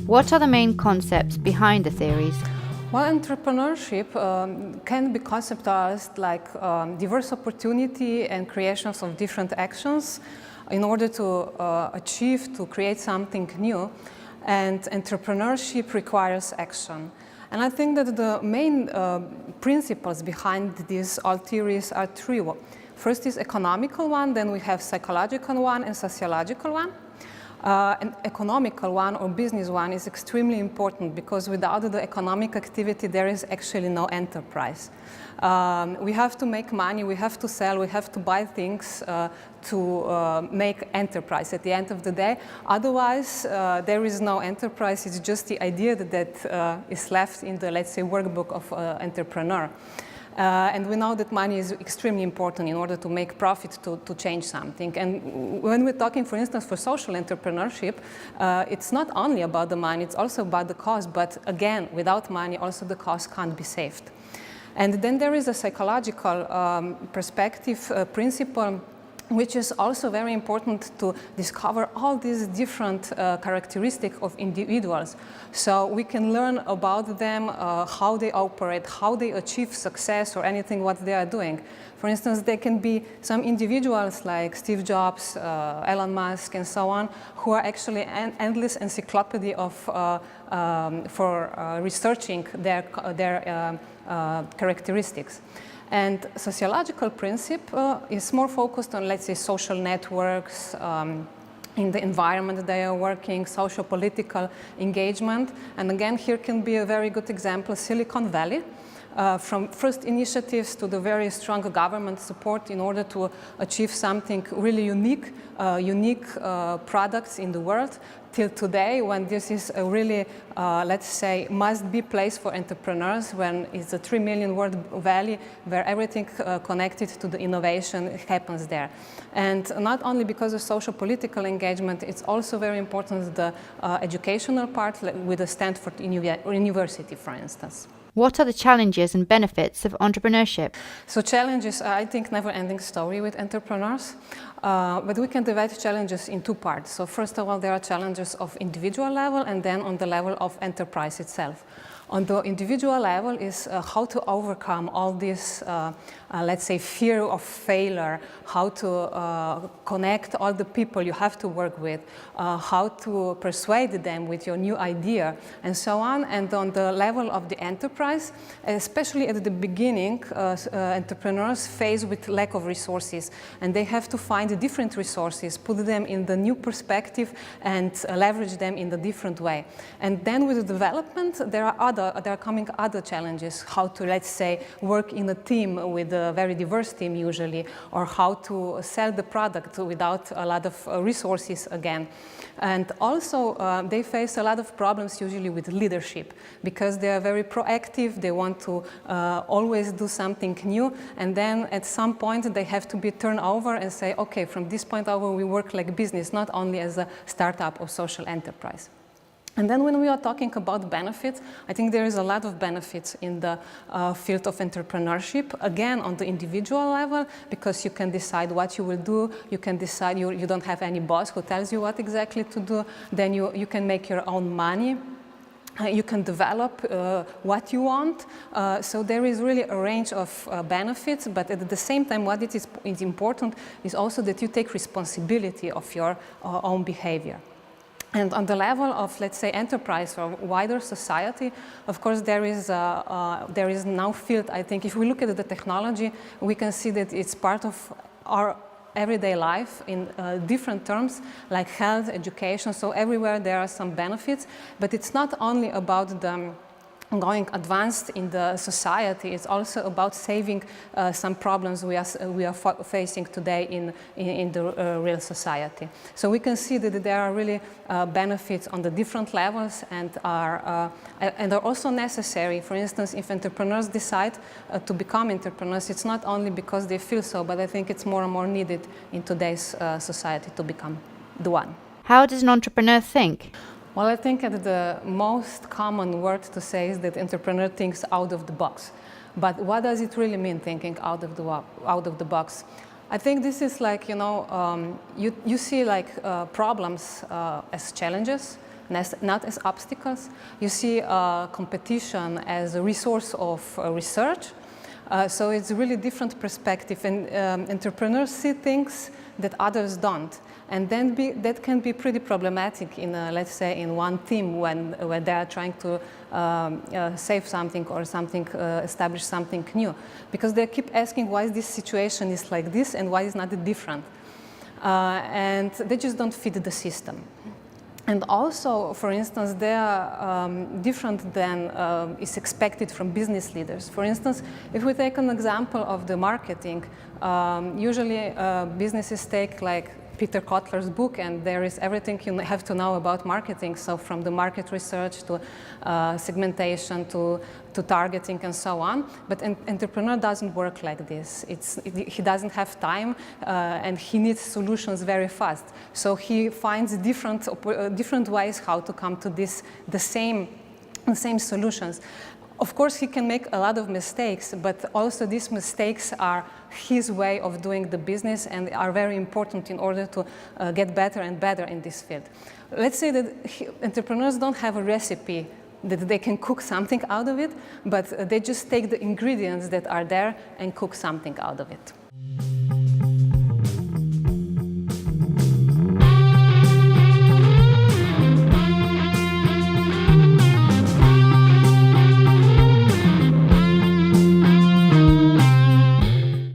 What are the main concepts behind the theories? Well, entrepreneurship can be conceptualized like diverse opportunity and creations of different actions in order to create something new. And entrepreneurship requires action. And I think that the main principles behind these all theories are three. First is economical one, then we have psychological one and sociological one. An economical one or business one is extremely important because without the economic activity there is actually no enterprise. We have to make money, we have to sell, we have to buy things to make enterprise at the end of the day. Otherwise, there is no enterprise, it's just the idea that is left in the, let's say, workbook of entrepreneur. And we know that money is extremely important in order to make profit to change something. And when we're talking, for instance, for social entrepreneurship, it's not only about the money, it's also about the cause. But again, without money, also the cause can't be saved. And then there is a psychological perspective, principle, which is also very important to discover all these different characteristics of individuals. So we can learn about them, how they operate, how they achieve success or anything what they are doing. For instance, there can be some individuals like Steve Jobs, Elon Musk, and so on, who are actually an endless encyclopedia of, for researching their characteristics. And sociological principle is more focused on, let's say, social networks, in the environment they are working, social-political engagement. And again, here can be a very good example, Silicon Valley. From first initiatives to the very strong government support in order to achieve something really unique products in the world, till today when this is a really, let's say, must-be place for entrepreneurs, when it's a 3 million word valley where everything connected to the innovation happens there. And not only because of social political engagement, it's also very important the educational part with the Stanford University, for instance. What are the challenges and benefits of entrepreneurship? So challenges are, I think, never-ending story with entrepreneurs. But we can divide challenges in two parts. So first of all, there are challenges of individual level and then on the level of enterprise itself. On the individual level is how to overcome all this, let's say, fear of failure, how to connect all the people you have to work with, how to persuade them with your new idea, and so on. And on the level of the enterprise, especially at the beginning, entrepreneurs face with lack of resources, and they have to find different resources, put them in the new perspective, and leverage them in a different way. And then with the development, there are coming other challenges, how to, let's say, work in a team with a very diverse team usually, or how to sell the product without a lot of resources again. And also they face a lot of problems usually with leadership, because they are very proactive, they want to always do something new, and then at some point they have to be turned over and say, okay, from this point over we work like business, not only as a startup or social enterprise. And then when we are talking about benefits, I think there is a lot of benefits in the field of entrepreneurship. Again, on the individual level, because you can decide what you will do, you can decide, you don't have any boss who tells you what exactly to do, then you can make your own money. You can develop what you want. So there is really a range of benefits, but at the same time what is important is also that you take responsibility of your own behavior. And on the level of, let's say, enterprise or wider society, of course, there is now field, I think, if we look at the technology, we can see that it's part of our everyday life in different terms, like health, education, so everywhere there are some benefits, but it's not only about the going advanced in the society, it's also about saving some problems we are facing today in the real society. So we can see that there are really benefits on the different levels and are also necessary. For instance, if entrepreneurs decide to become entrepreneurs, it's not only because they feel so, but I think it's more and more needed in today's society to become the one. How does an entrepreneur think? Well, I think that the most common word to say is that entrepreneur thinks out of the box. But what does it really mean, thinking out of the box? I think this is like, you know, you see like problems as challenges, not as obstacles. You see competition as a resource of research. So it's a really different perspective, and entrepreneurs see things that others don't. And then that can be pretty problematic in, let's say, in one team when they are trying to save something or establish something new. Because they keep asking why this situation is like this and why it's not different. And they just don't fit the system. And also, for instance, they are different than is expected from business leaders. For instance, if we take an example of the marketing, usually businesses take like Peter Kotler's book, and there is everything you have to know about marketing. So from the market research to segmentation to targeting and so on. But an entrepreneur doesn't work like this. He doesn't have time and he needs solutions very fast. So he finds different ways how to come to the same solutions. Of course, he can make a lot of mistakes, but also these mistakes are his way of doing the business and are very important in order to get better and better in this field. Let's say that entrepreneurs don't have a recipe that they can cook something out of it, but they just take the ingredients that are there and cook something out of it.